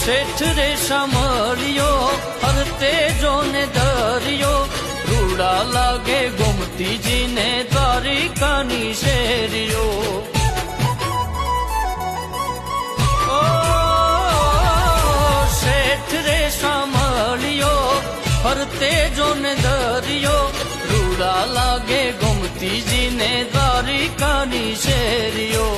શેઠ રે સાંભળ્યો હરતે જોને દરિયો રૂડા લાગે ગોમતીજીને દ્વારિકાની શેરીઓ શેઠ રે સાંભળ્યો હરતે જોને દરિયો રૂડા લાગે ગોમતીજીને દ્વારિકાની શેરીઓ